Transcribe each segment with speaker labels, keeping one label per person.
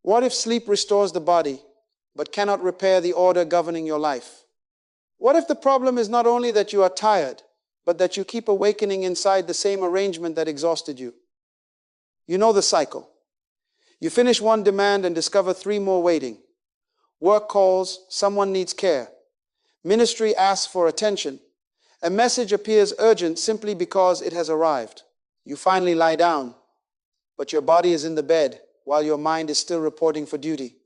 Speaker 1: What if sleep restores the body, but cannot repair the order governing your life? What if the problem is not only that you are tired, but that you keep awakening inside the same arrangement that exhausted you? You know the cycle. You finish one demand and discover 3 more waiting. Work calls, someone needs care. Ministry asks for attention. A message appears urgent simply because it has arrived. You finally lie down, but your body is in the bed while your mind is still reporting for duty.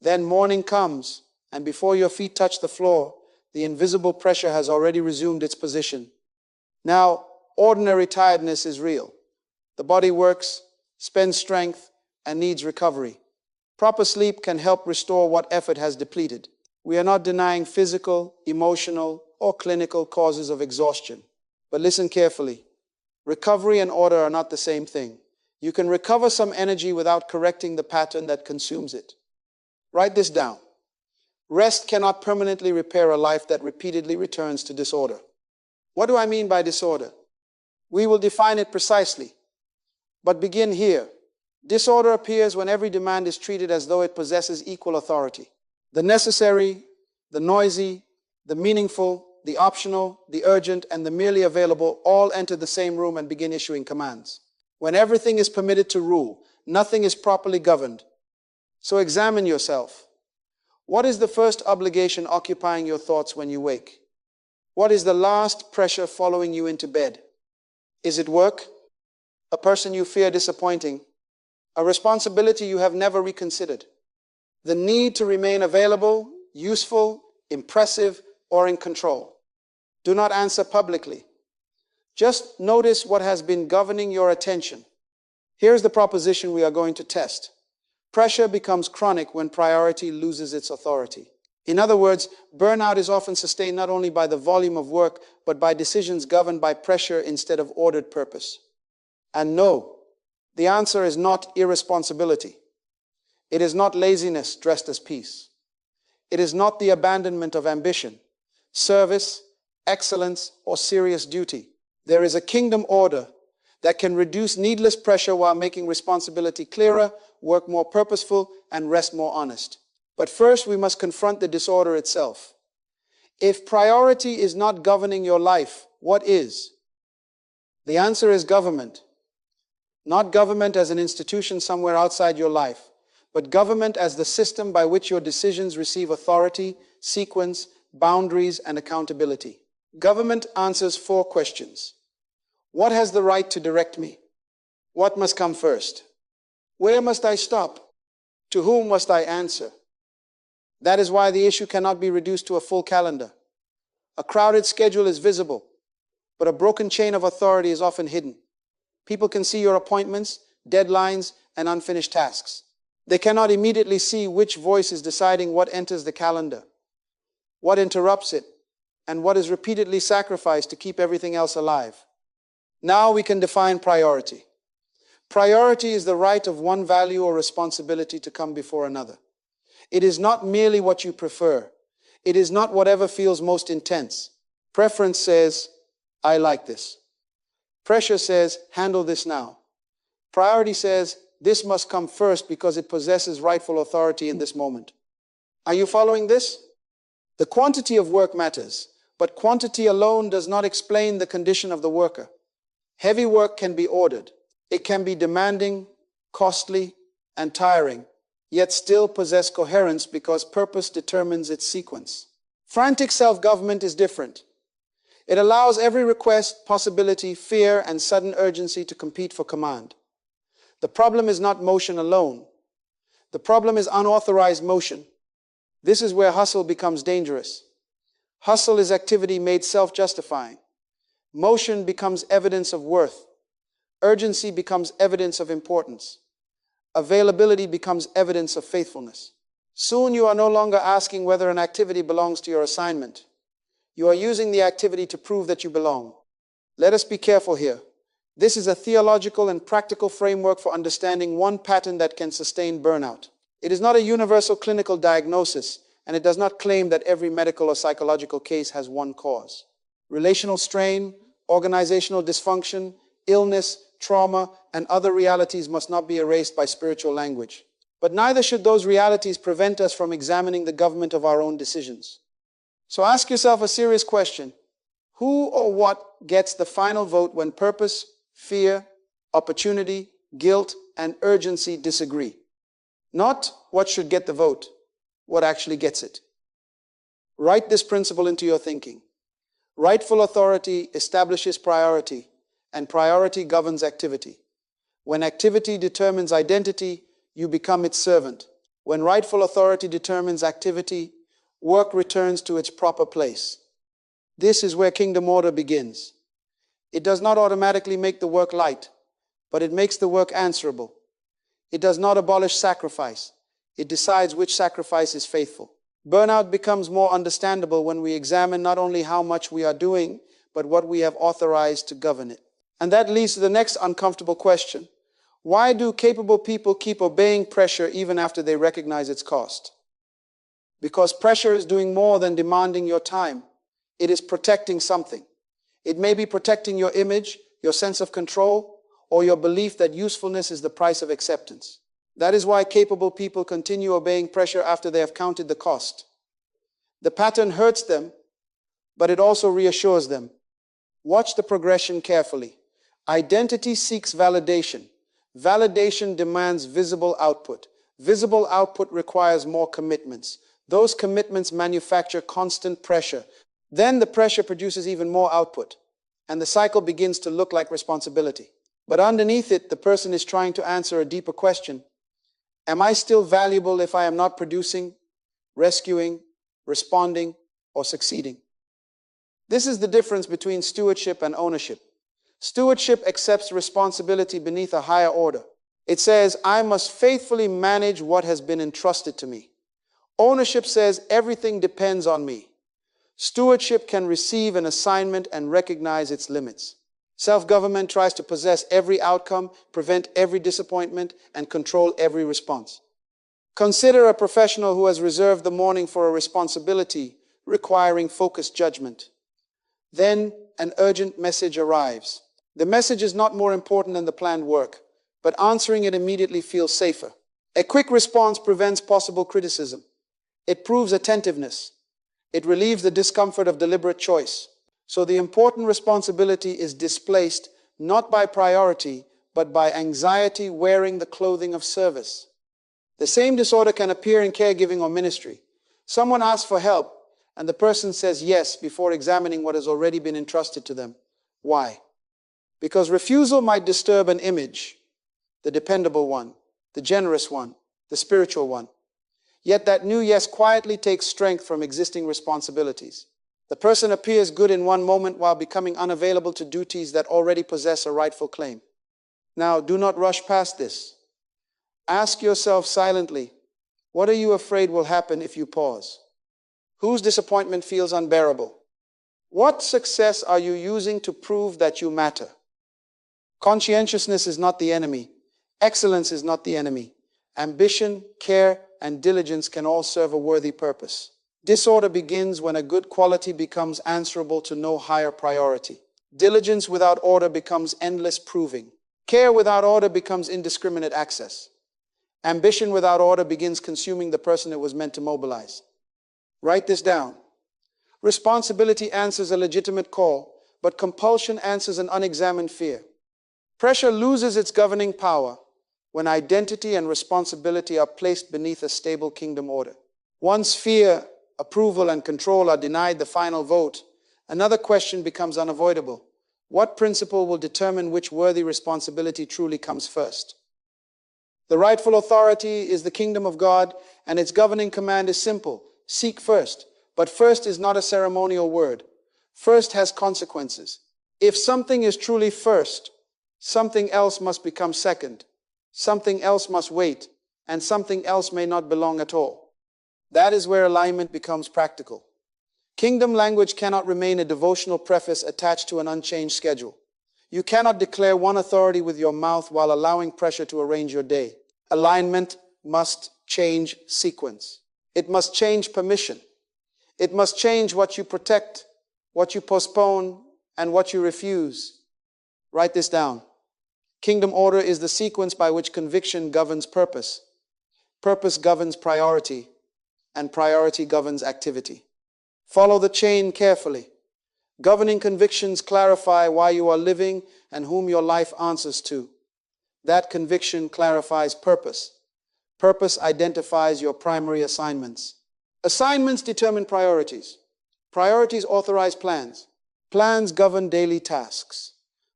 Speaker 1: Then morning comes, and before your feet touch the floor, the invisible pressure has already resumed its position. Now, ordinary tiredness is real. The body works, spends strength, and needs recovery. Proper sleep can help restore what effort has depleted. We are not denying physical, emotional, or clinical causes of exhaustion. But listen carefully. Recovery and order are not the same thing. You can recover some energy without correcting the pattern that consumes it. Write this down. Rest cannot permanently repair a life that repeatedly returns to disorder. What do I mean by disorder? We will define it precisely. But begin here. Disorder appears when every demand is treated as though it possesses equal authority. The necessary, the noisy, the meaningful, the optional, the urgent, and the merely available all enter the same room and begin issuing commands. When everything is permitted to rule, nothing is properly governed. So examine yourself. What is the first obligation occupying your thoughts when you wake? What is the last pressure following you into bed? Is it work? A person you fear disappointing? A responsibility you have never reconsidered? The need to remain available, useful, impressive, or in control? Do not answer publicly. Just notice what has been governing your attention. Here's the proposition we are going to test. Pressure becomes chronic when priority loses its authority. In other words, burnout is often sustained not only by the volume of work, but by decisions governed by pressure instead of ordered purpose. And no, the answer is not irresponsibility. It is not laziness dressed as peace. It is not the abandonment of ambition, service, excellence, or serious duty. There is a kingdom order that can reduce needless pressure while making responsibility clearer, work more purposeful, and rest more honest. But first, we must confront the disorder itself. If priority is not governing your life, what is? The answer is government. Not government as an institution somewhere outside your life, but government as the system by which your decisions receive authority, sequence, boundaries, and accountability. Government answers 4 questions. What has the right to direct me? What must come first? Where must I stop? To whom must I answer? That is why the issue cannot be reduced to a full calendar. A crowded schedule is visible, but a broken chain of authority is often hidden. People can see your appointments, deadlines, and unfinished tasks. They cannot immediately see which voice is deciding what enters the calendar, what interrupts it, and what is repeatedly sacrificed to keep everything else alive. Now we can define priority. Priority is the right of one value or responsibility to come before another. It is not merely what you prefer. It is not whatever feels most intense. Preference says, I like this. Pressure says, handle this now. Priority says, this must come first because it possesses rightful authority in this moment. Are you following this? The quantity of work matters, but quantity alone does not explain the condition of the worker. Heavy work can be ordered. It can be demanding, costly, and tiring, yet still possess coherence because purpose determines its sequence. Frantic self-government is different. It allows every request, possibility, fear, and sudden urgency to compete for command. The problem is not motion alone. The problem is unauthorized motion. This is where hustle becomes dangerous. Hustle is activity made self-justifying. Motion becomes evidence of worth. Urgency becomes evidence of importance. Availability becomes evidence of faithfulness. Soon you are no longer asking whether an activity belongs to your assignment. You are using the activity to prove that you belong. Let us be careful here. This is a theological and practical framework for understanding one pattern that can sustain burnout. It is not a universal clinical diagnosis, and it does not claim that every medical or psychological case has one cause. Relational strain, organizational dysfunction, illness, trauma, and other realities must not be erased by spiritual language. But neither should those realities prevent us from examining the government of our own decisions. So ask yourself a serious question. Who or what gets the final vote when purpose, fear, opportunity, guilt, and urgency disagree? Not what should get the vote, what actually gets it. Write this principle into your thinking. Rightful authority establishes priority, and priority governs activity. When activity determines identity, you become its servant. When rightful authority determines activity, work returns to its proper place. This is where kingdom order begins. It does not automatically make the work light, but it makes the work answerable. It does not abolish sacrifice. It decides which sacrifice is faithful. Burnout becomes more understandable when we examine not only how much we are doing, but what we have authorized to govern it. And that leads to the next uncomfortable question. Why do capable people keep obeying pressure even after they recognize its cost? Because pressure is doing more than demanding your time. It is protecting something. It may be protecting your image, your sense of control, or your belief that usefulness is the price of acceptance. That is why capable people continue obeying pressure after they have counted the cost. The pattern hurts them, but it also reassures them. Watch the progression carefully. Identity seeks validation. Validation demands visible output. Visible output requires more commitments. Those commitments manufacture constant pressure. Then the pressure produces even more output, and the cycle begins to look like responsibility. But underneath it, the person is trying to answer a deeper question. Am I still valuable if I am not producing, rescuing, responding, or succeeding? This is the difference between stewardship and ownership. Stewardship accepts responsibility beneath a higher order. It says, I must faithfully manage what has been entrusted to me. Ownership says everything depends on me. Stewardship can receive an assignment and recognize its limits. Self-government tries to possess every outcome, prevent every disappointment, and control every response. Consider a professional who has reserved the morning for a responsibility requiring focused judgment. Then an urgent message arrives. The message is not more important than the planned work, but answering it immediately feels safer. A quick response prevents possible criticism. It proves attentiveness. It relieves the discomfort of deliberate choice. So the important responsibility is displaced not by priority, but by anxiety wearing the clothing of service. The same disorder can appear in caregiving or ministry. Someone asks for help, and the person says yes before examining what has already been entrusted to them. Why? Because refusal might disturb an image, the dependable one, the generous one, the spiritual one. Yet that new yes quietly takes strength from existing responsibilities. The person appears good in one moment while becoming unavailable to duties that already possess a rightful claim. Now, do not rush past this. Ask yourself silently, what are you afraid will happen if you pause? Whose disappointment feels unbearable? What success are you using to prove that you matter? Conscientiousness is not the enemy. Excellence is not the enemy. Ambition, care, and diligence can all serve a worthy purpose. Disorder begins when a good quality becomes answerable to no higher priority. Diligence without order becomes endless proving. Care without order becomes indiscriminate access. Ambition without order begins consuming the person it was meant to mobilize. Write this down. Responsibility answers a legitimate call, but compulsion answers an unexamined fear. Pressure loses its governing power when identity and responsibility are placed beneath a stable kingdom order. Once fear, approval, and control are denied the final vote, another question becomes unavoidable. What principle will determine which worthy responsibility truly comes first? The rightful authority is the kingdom of God, and its governing command is simple. Seek first. But first is not a ceremonial word. First has consequences. If something is truly first, something else must become second. Something else must wait, and something else may not belong at all. That is where alignment becomes practical. Kingdom language cannot remain a devotional preface attached to an unchanged schedule. You cannot declare one authority with your mouth while allowing pressure to arrange your day. Alignment must change sequence. It must change permission. It must change what you protect, what you postpone, and what you refuse. Write this down. Kingdom order is the sequence by which conviction governs purpose. Purpose governs priority, and priority governs activity. Follow the chain carefully. Governing convictions clarify why you are living and whom your life answers to. That conviction clarifies purpose. Purpose identifies your primary assignments. Assignments determine priorities. Priorities authorize plans. Plans govern daily tasks.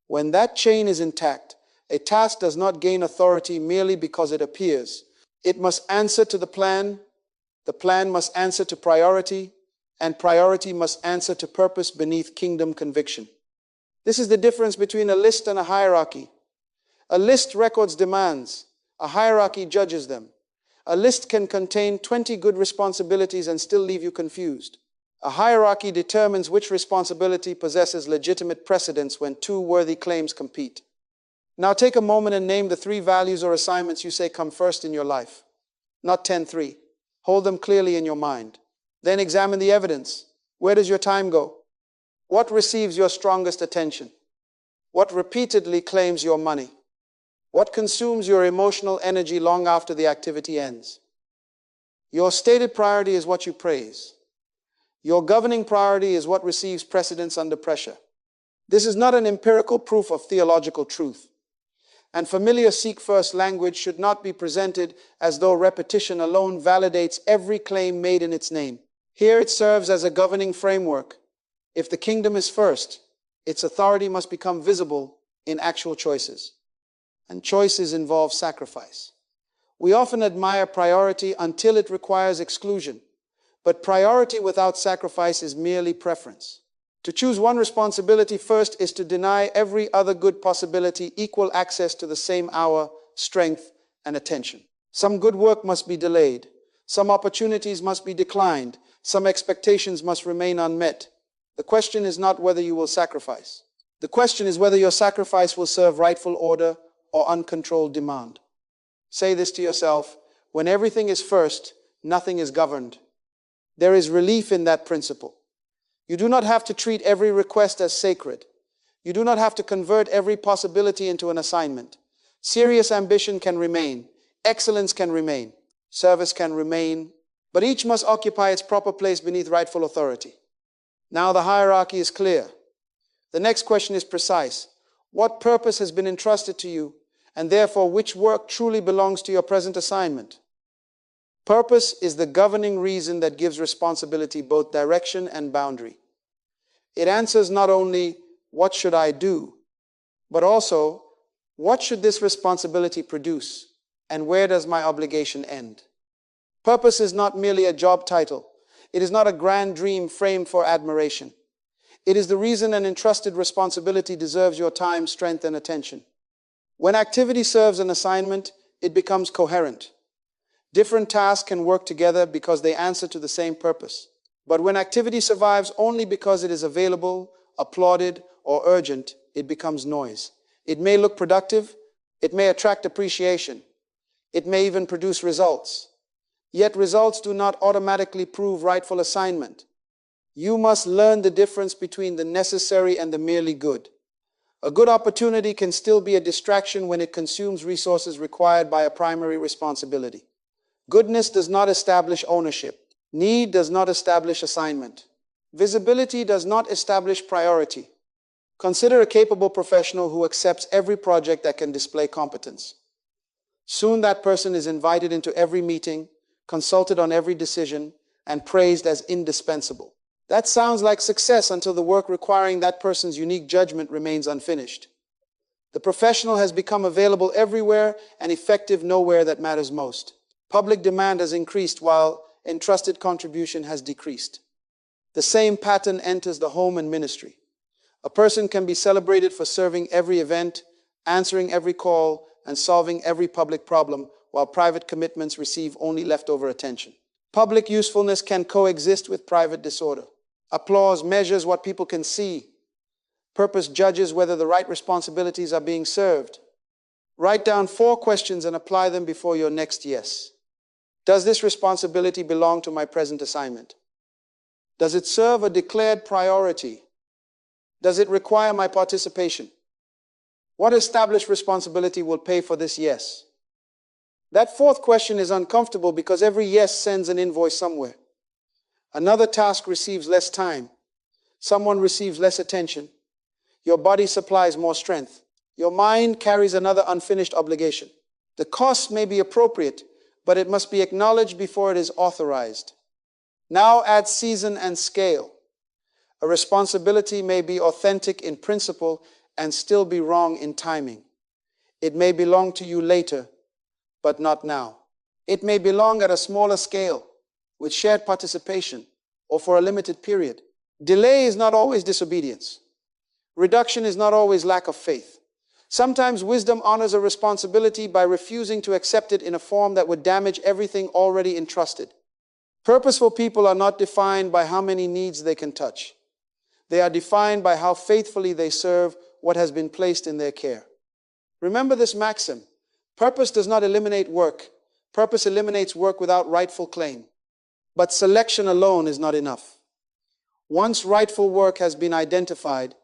Speaker 1: When that chain is intact, a task does not gain authority merely because it appears. It must answer to the plan must answer to priority, and priority must answer to purpose beneath kingdom conviction. This is the difference between a list and a hierarchy. A list records demands. A hierarchy judges them. A list can contain 20 good responsibilities and still leave you confused. A hierarchy determines which responsibility possesses legitimate precedence when two worthy claims compete. Now take a moment and name the 3 values or assignments you say come first in your life. Not 10-3. Hold them clearly in your mind. Then examine the evidence. Where does your time go? What receives your strongest attention? What repeatedly claims your money? What consumes your emotional energy long after the activity ends? Your stated priority is what you praise. Your governing priority is what receives precedence under pressure. This is not an empirical proof of theological truth. And familiar seek-first language should not be presented as though repetition alone validates every claim made in its name. Here it serves as a governing framework. If the kingdom is first, its authority must become visible in actual choices. And choices involve sacrifice. We often admire priority until it requires exclusion. But priority without sacrifice is merely preference. To choose one responsibility first is to deny every other good possibility equal access to the same hour, strength, and attention. Some good work must be delayed. Some opportunities must be declined. Some expectations must remain unmet. The question is not whether you will sacrifice. The question is whether your sacrifice will serve rightful order or uncontrolled demand. Say this to yourself: when everything is first, nothing is governed. There is relief in that principle. You do not have to treat every request as sacred. You do not have to convert every possibility into an assignment. Serious ambition can remain. Excellence can remain. Service can remain. But each must occupy its proper place beneath rightful authority. Now the hierarchy is clear. The next question is precise. What purpose has been entrusted to you, and therefore which work truly belongs to your present assignment? Purpose is the governing reason that gives responsibility both direction and boundary. It answers not only, what should I do, but also, what should this responsibility produce, and where does my obligation end? Purpose is not merely a job title. It is not a grand dream framed for admiration. It is the reason an entrusted responsibility deserves your time, strength, and attention. When activity serves an assignment, it becomes coherent. Different tasks can work together because they answer to the same purpose. But when activity survives only because it is available, applauded, or urgent, it becomes noise. It may look productive, it may attract appreciation, it may even produce results. Yet results do not automatically prove rightful assignment. You must learn the difference between the necessary and the merely good. A good opportunity can still be a distraction when it consumes resources required by a primary responsibility. Goodness does not establish ownership. Need does not establish assignment. Visibility does not establish priority. Consider a capable professional who accepts every project that can display competence. Soon that person is invited into every meeting, consulted on every decision, and praised as indispensable. That sounds like success until the work requiring that person's unique judgment remains unfinished. The professional has become available everywhere and effective nowhere that matters most. Public demand has increased while entrusted contribution has decreased. The same pattern enters the home and ministry. A person can be celebrated for serving every event, answering every call, and solving every public problem, while private commitments receive only leftover attention. Public usefulness can coexist with private disorder. Applause measures what people can see. Purpose judges whether the right responsibilities are being served. Write down 4 questions and apply them before your next yes. Does this responsibility belong to my present assignment? Does it serve a declared priority? Does it require my participation? What established responsibility will pay for this yes? That fourth question is uncomfortable because every yes sends an invoice somewhere. Another task receives less time. Someone receives less attention. Your body supplies more strength. Your mind carries another unfinished obligation. The cost may be appropriate, but it must be acknowledged before it is authorized. Now add season and scale. A responsibility may be authentic in principle and still be wrong in timing. It may belong to you later, but not now. It may belong at a smaller scale, with shared participation, or for a limited period. Delay is not always disobedience. Reduction is not always lack of faith. Sometimes wisdom honors a responsibility by refusing to accept it in a form that would damage everything already entrusted. Purposeful people are not defined by how many needs they can touch. They are defined by how faithfully they serve what has been placed in their care. Remember this maxim: purpose does not eliminate work. Purpose eliminates work without rightful claim. But selection alone is not enough. Once rightful work has been identified,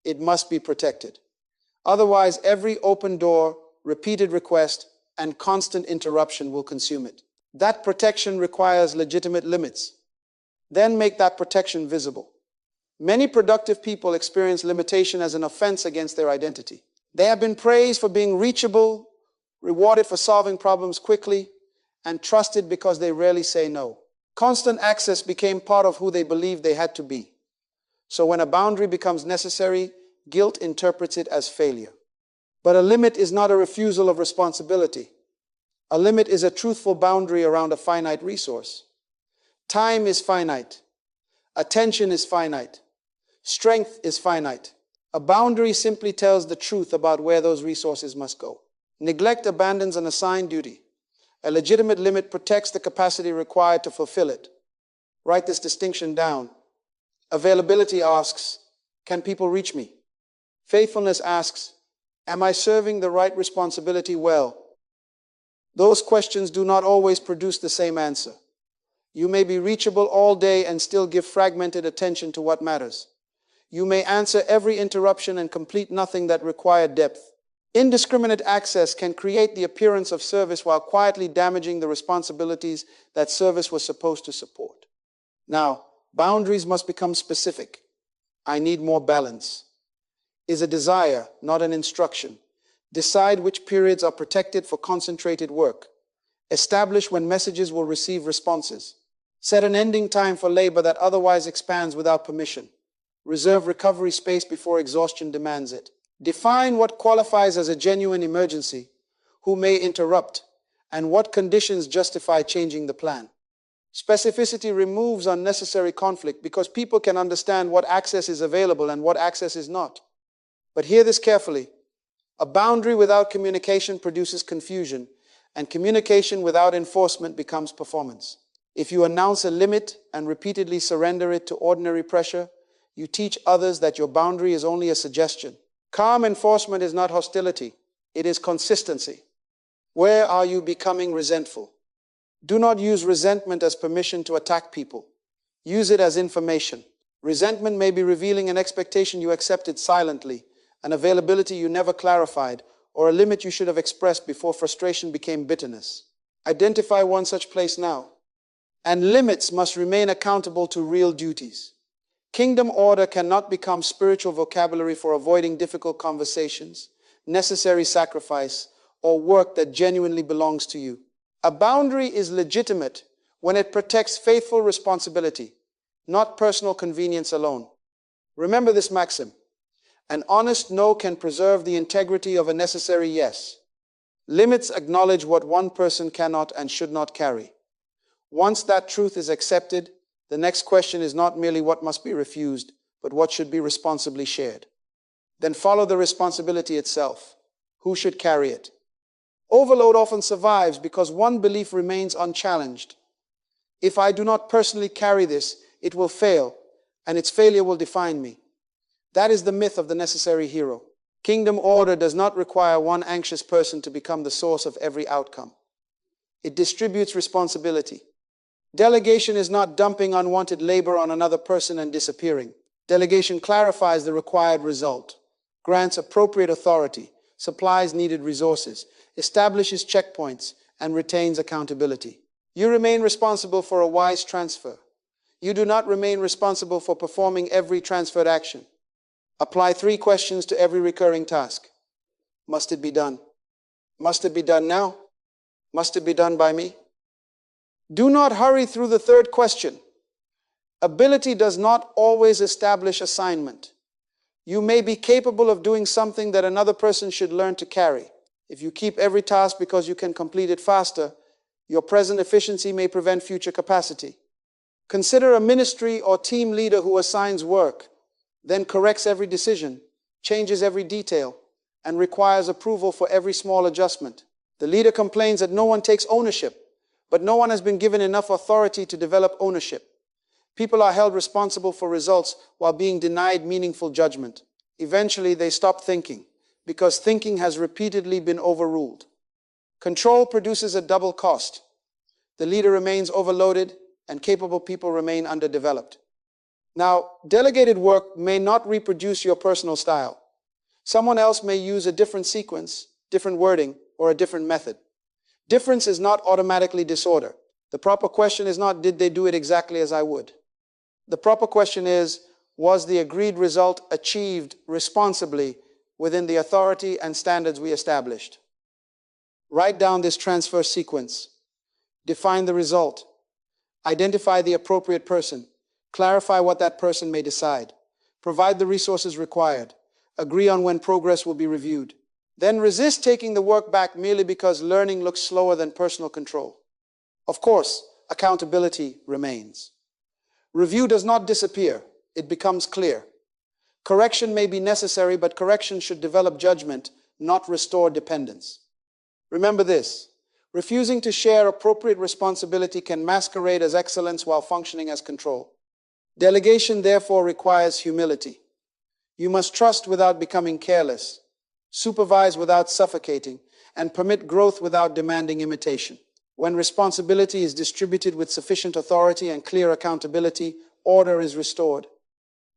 Speaker 1: it must be protected. Otherwise, every open door, repeated request, and constant interruption will consume it. That protection requires legitimate limits. Then make that protection visible. Many productive people experience limitation as an offense against their identity. They have been praised for being reachable, rewarded for solving problems quickly, and trusted because they rarely say no. Constant access became part of who they believed they had to be. So when a boundary becomes necessary, guilt interprets it as failure. But a limit is not a refusal of responsibility. A limit is a truthful boundary around a finite resource. Time is finite. Attention is finite. Strength is finite. A boundary simply tells the truth about where those resources must go. Neglect abandons an assigned duty. A legitimate limit protects the capacity required to fulfill it. Write this distinction down. Availability asks, can people reach me? Faithfulness asks, am I serving the right responsibility well? Those questions do not always produce the same answer. You may be reachable all day and still give fragmented attention to what matters. You may answer every interruption and complete nothing that required depth. Indiscriminate access can create the appearance of service while quietly damaging the responsibilities that service was supposed to support. Now, boundaries must become specific. I need more balance. Is a desire, not an instruction. Decide which periods are protected for concentrated work. Establish when messages will receive responses. Set an ending time for labor that otherwise expands without permission. Reserve recovery space before exhaustion demands it. Define what qualifies as a genuine emergency, who may interrupt, and what conditions justify changing the plan. Specificity removes unnecessary conflict because people can understand what access is available and what access is not. But hear this carefully. A boundary without communication produces confusion, and communication without enforcement becomes performance. If you announce a limit and repeatedly surrender it to ordinary pressure, you teach others that your boundary is only a suggestion. Calm enforcement is not hostility, it is consistency. Where are you becoming resentful? Do not use resentment as permission to attack people. Use it as information. Resentment may be revealing an expectation you accepted silently, an availability you never clarified, or a limit you should have expressed before frustration became bitterness. Identify one such place now. And limits must remain accountable to real duties. Kingdom order cannot become spiritual vocabulary for avoiding difficult conversations, necessary sacrifice, or work that genuinely belongs to you. A boundary is legitimate when it protects faithful responsibility, not personal convenience alone. Remember this maxim. An honest no can preserve the integrity of a necessary yes. Limits acknowledge what one person cannot and should not carry. Once that truth is accepted, the next question is not merely what must be refused, but what should be responsibly shared. Then follow the responsibility itself. Who should carry it? Overload often survives because one belief remains unchallenged. If I do not personally carry this, it will fail, and its failure will define me. That is the myth of the necessary hero. Kingdom order does not require one anxious person to become the source of every outcome. It distributes responsibility. Delegation is not dumping unwanted labor on another person and disappearing. Delegation clarifies the required result, grants appropriate authority, supplies needed resources, establishes checkpoints, and retains accountability. You remain responsible for a wise transfer. You do not remain responsible for performing every transferred action. Apply 3 questions to every recurring task. Must it be done? Must it be done now? Must it be done by me? Do not hurry through the 3rd question. Ability does not always establish assignment. You may be capable of doing something that another person should learn to carry. If you keep every task because you can complete it faster, your present efficiency may prevent future capacity. Consider a ministry or team leader who assigns work, then corrects every decision, changes every detail, and requires approval for every small adjustment. The leader complains that no one takes ownership, but no one has been given enough authority to develop ownership. People are held responsible for results while being denied meaningful judgment. Eventually, they stop thinking, because thinking has repeatedly been overruled. Control produces a double cost. The leader remains overloaded, and capable people remain underdeveloped. Now, delegated work may not reproduce your personal style. Someone else may use a different sequence, different wording, or a different method. Difference is not automatically disorder. The proper question is not, did they do it exactly as I would? The proper question is, was the agreed result achieved responsibly within the authority and standards we established? Write down this transfer sequence. Define the result. Identify the appropriate person. Clarify what that person may decide. Provide the resources required. Agree on when progress will be reviewed. Then resist taking the work back merely because learning looks slower than personal control. Of course, accountability remains. Review does not disappear. It becomes clear. Correction may be necessary, but correction should develop judgment, not restore dependence. Remember this. Refusing to share appropriate responsibility can masquerade as excellence while functioning as control. Delegation, therefore, requires humility. You must trust without becoming careless, supervise without suffocating, and permit growth without demanding imitation. When responsibility is distributed with sufficient authority and clear accountability, order is restored.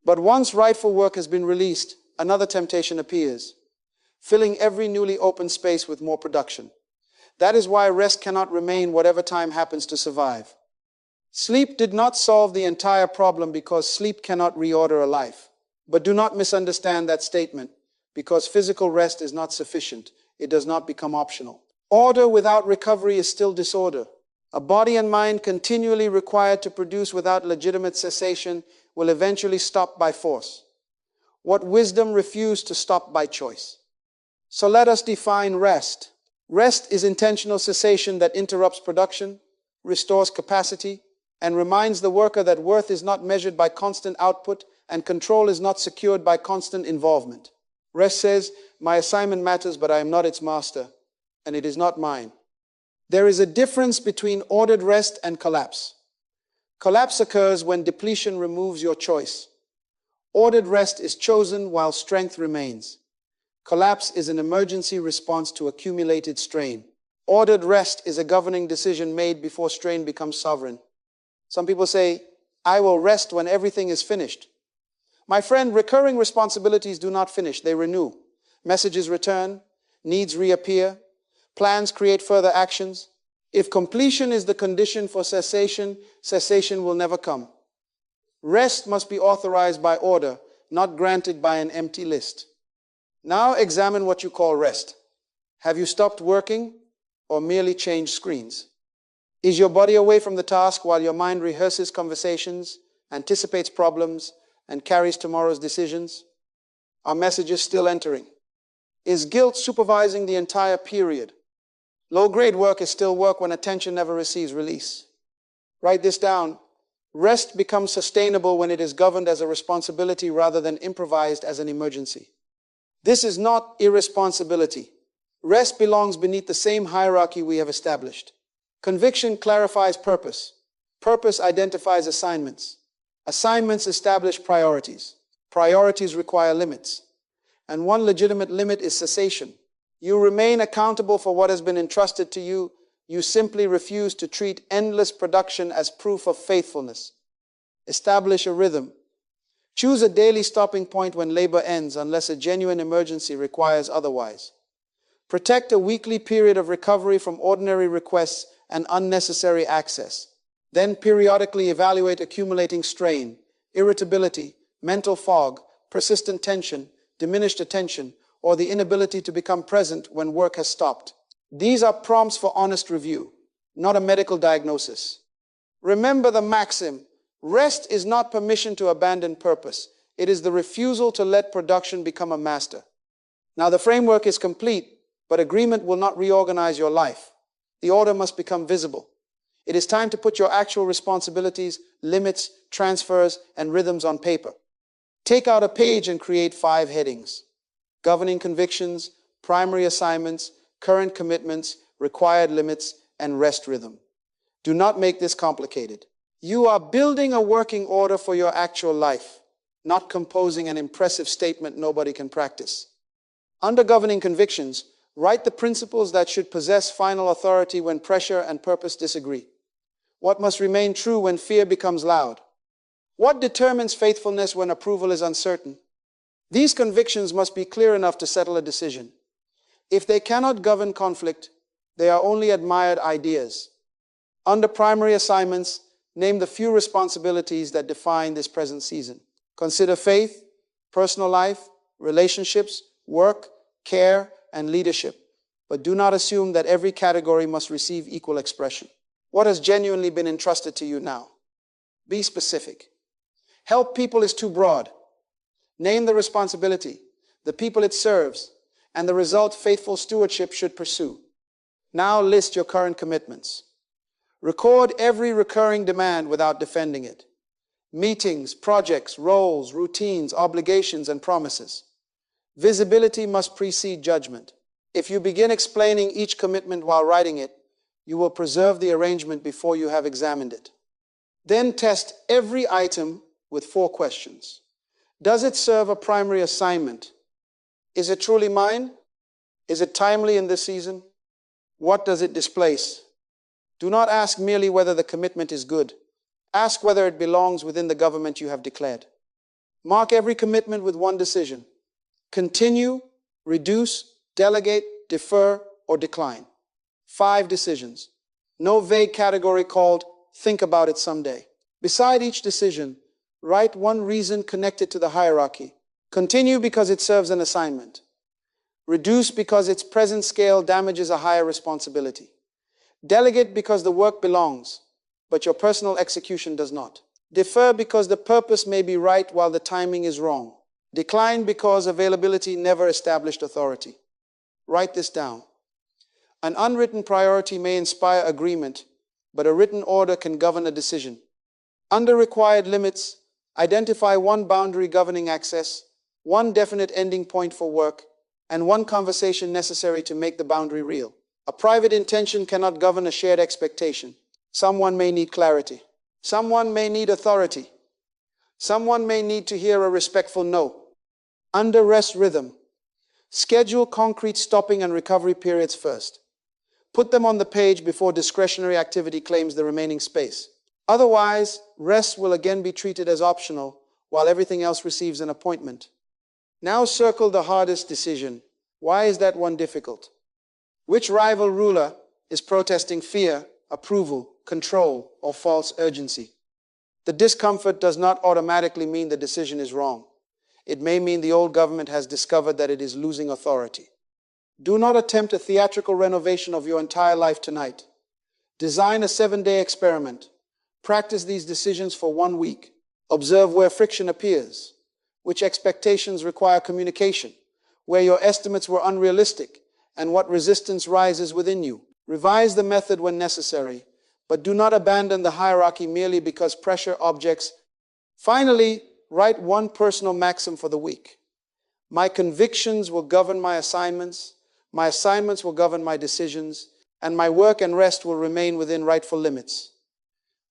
Speaker 1: But once rightful work has been released, another temptation appears, filling every newly opened space with more production. That is why rest cannot remain whatever time happens to survive. Sleep did not solve the entire problem because sleep cannot reorder a life. But do not misunderstand that statement. Because physical rest is not sufficient, it does not become optional. Order without recovery is still disorder. A body and mind continually required to produce without legitimate cessation will eventually stop by force. What wisdom refused to stop by choice. So let us define rest. Rest is intentional cessation that interrupts production, restores capacity, and reminds the worker that worth is not measured by constant output and control is not secured by constant involvement. Rest says, my assignment matters, but I am not its master, and it is not mine. There is a difference between ordered rest and collapse. Collapse occurs when depletion removes your choice. Ordered rest is chosen while strength remains. Collapse is an emergency response to accumulated strain. Ordered rest is a governing decision made before strain becomes sovereign. Some people say, I will rest when everything is finished. My friend, recurring responsibilities do not finish, they renew. Messages return, needs reappear, plans create further actions. If completion is the condition for cessation, cessation will never come. Rest must be authorized by order, not granted by an empty list. Now examine what you call rest. Have you stopped working or merely changed screens? Is your body away from the task while your mind rehearses conversations, anticipates problems, and carries tomorrow's decisions? Are messages still entering? Is guilt supervising the entire period? Low-grade work is still work when attention never receives release. Write this down. Rest becomes sustainable when it is governed as a responsibility rather than improvised as an emergency. This is not irresponsibility. Rest belongs beneath the same hierarchy we have established. Conviction clarifies purpose. Purpose identifies assignments. Assignments establish priorities. Priorities require limits. And one legitimate limit is cessation. You remain accountable for what has been entrusted to you. You simply refuse to treat endless production as proof of faithfulness. Establish a rhythm. Choose a daily stopping point when labor ends unless a genuine emergency requires otherwise. Protect a weekly period of recovery from ordinary requests and unnecessary access. Then periodically evaluate accumulating strain, irritability, mental fog, persistent tension, diminished attention, or the inability to become present when work has stopped. These are prompts for honest review, not a medical diagnosis. Remember the maxim, rest is not permission to abandon purpose. It is the refusal to let production become a master. Now the framework is complete, but agreement will not reorganize your life. The order must become visible. It is time to put your actual responsibilities, limits, transfers, and rhythms on paper. Take out a page and create 5 headings. Governing convictions, primary assignments, current commitments, required limits, and rest rhythm. Do not make this complicated. You are building a working order for your actual life, not composing an impressive statement nobody can practice. Under governing convictions, write the principles that should possess final authority when pressure and purpose disagree. What must remain true when fear becomes loud? What determines faithfulness when approval is uncertain? These convictions must be clear enough to settle a decision. If they cannot govern conflict, they are only admired ideas. Under primary assignments, name the few responsibilities that define this present season. Consider faith, personal life, relationships, work, care, and leadership. But do not assume that every category must receive equal expression. What has genuinely been entrusted to you now? Be specific. Help people is too broad. Name the responsibility, the people it serves, and the result faithful stewardship should pursue. Now list your current commitments. Record every recurring demand without defending it. Meetings, projects, roles, routines, obligations, and promises. Visibility must precede judgment. If you begin explaining each commitment while writing it, you will preserve the arrangement before you have examined it. Then test every item with 4 questions. Does it serve a primary assignment? Is it truly mine? Is it timely in this season? What does it displace? Do not ask merely whether the commitment is good. Ask whether it belongs within the government you have declared. Mark every commitment with 1 decision. Continue, reduce, delegate, defer, or decline. 5 decisions. No vague category called think about it someday. Beside each decision, write 1 reason connected to the hierarchy. Continue because it serves an assignment. Reduce because its present scale damages a higher responsibility. Delegate because the work belongs, but your personal execution does not. Defer because the purpose may be right while the timing is wrong. Decline because availability never established authority. Write this down. An unwritten priority may inspire agreement, but a written order can govern a decision. Under required limits, identify 1 boundary governing access, 1 definite ending point for work, and 1 conversation necessary to make the boundary real. A private intention cannot govern a shared expectation. Someone may need clarity. Someone may need authority. Someone may need to hear a respectful no. Under rest rhythm, schedule concrete stopping and recovery periods first. Put them on the page before discretionary activity claims the remaining space. Otherwise, rest will again be treated as optional while everything else receives an appointment. Now circle the hardest decision. Why is that one difficult? Which rival ruler is protesting fear, approval, control, or false urgency? The discomfort does not automatically mean the decision is wrong. It may mean the old government has discovered that it is losing authority. Do not attempt a theatrical renovation of your entire life tonight. Design a 7-day experiment. Practice these decisions for 1 week. Observe where friction appears, which expectations require communication, where your estimates were unrealistic, and what resistance rises within you. Revise the method when necessary, but do not abandon the hierarchy merely because pressure objects. Finally, write 1 personal maxim for the week. My convictions will govern my assignments will govern my decisions, and my work and rest will remain within rightful limits.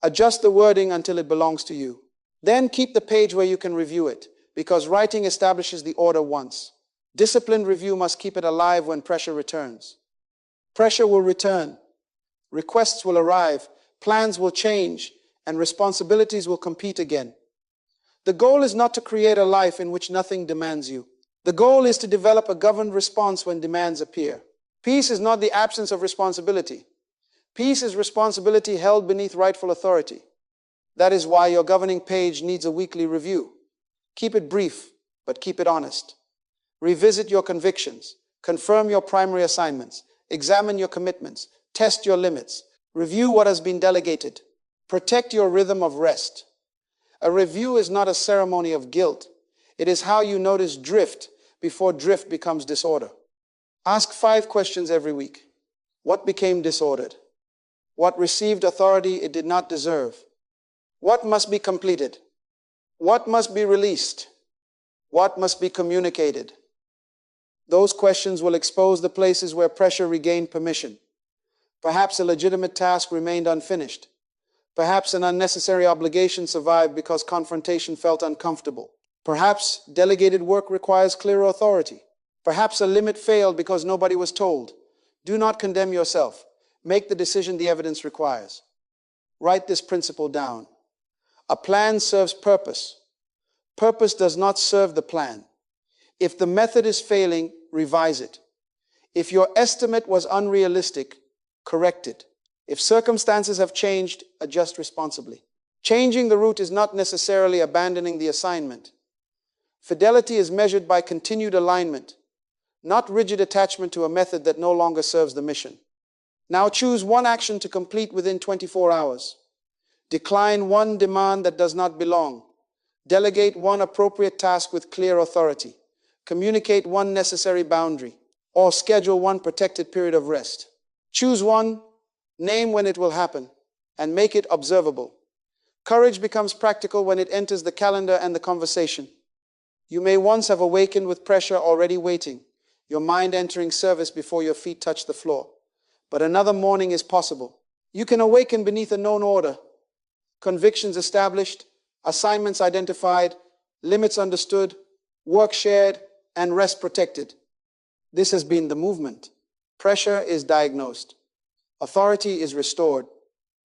Speaker 1: Adjust the wording until it belongs to you. Then keep the page where you can review it, because writing establishes the order once. Disciplined review must keep it alive when pressure returns. Pressure will return. Requests will arrive, plans will change, and responsibilities will compete again. The goal is not to create a life in which nothing demands you. The goal is to develop a governed response when demands appear. Peace is not the absence of responsibility. Peace is responsibility held beneath rightful authority. That is why your governing page needs a weekly review. Keep it brief, but keep it honest. Revisit your convictions. Confirm your primary assignments. Examine your commitments. Test your limits. Review what has been delegated. Protect your rhythm of rest. A review is not a ceremony of guilt. It is how you notice drift before drift becomes disorder. Ask 5 questions every week. What became disordered? What received authority it did not deserve? What must be completed? What must be released? What must be communicated? Those questions will expose the places where pressure regained permission. Perhaps a legitimate task remained unfinished. Perhaps an unnecessary obligation survived because confrontation felt uncomfortable. Perhaps delegated work requires clearer authority. Perhaps a limit failed because nobody was told. Do not condemn yourself. Make the decision the evidence requires. Write this principle down. A plan serves purpose. Purpose does not serve the plan. If the method is failing, revise it. If your estimate was unrealistic, correct it. If circumstances have changed, adjust responsibly. Changing the route is not necessarily abandoning the assignment. Fidelity is measured by continued alignment, not rigid attachment to a method that no longer serves the mission. Now choose one action to complete within 24 hours. Decline one demand that does not belong. Delegate one appropriate task with clear authority. Communicate one necessary boundary, or schedule one protected period of rest. Choose one, name when it will happen, and make it observable. Courage becomes practical when it enters the calendar and the conversation. You may once have awakened with pressure already waiting, your mind entering service before your feet touch the floor. But another morning is possible. You can awaken beneath a known order, convictions established, assignments identified, limits understood, work shared, and rest protected. This has been the movement. Pressure is diagnosed. Authority is restored.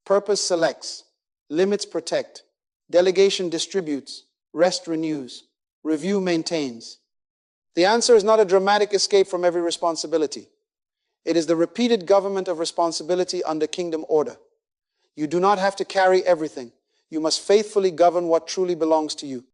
Speaker 1: Purpose selects. Limits protect. Delegation distributes. Rest renews. Review maintains. The answer is not a dramatic escape from every responsibility. It is the repeated government of responsibility under kingdom order. You do not have to carry everything. You must faithfully govern what truly belongs to you.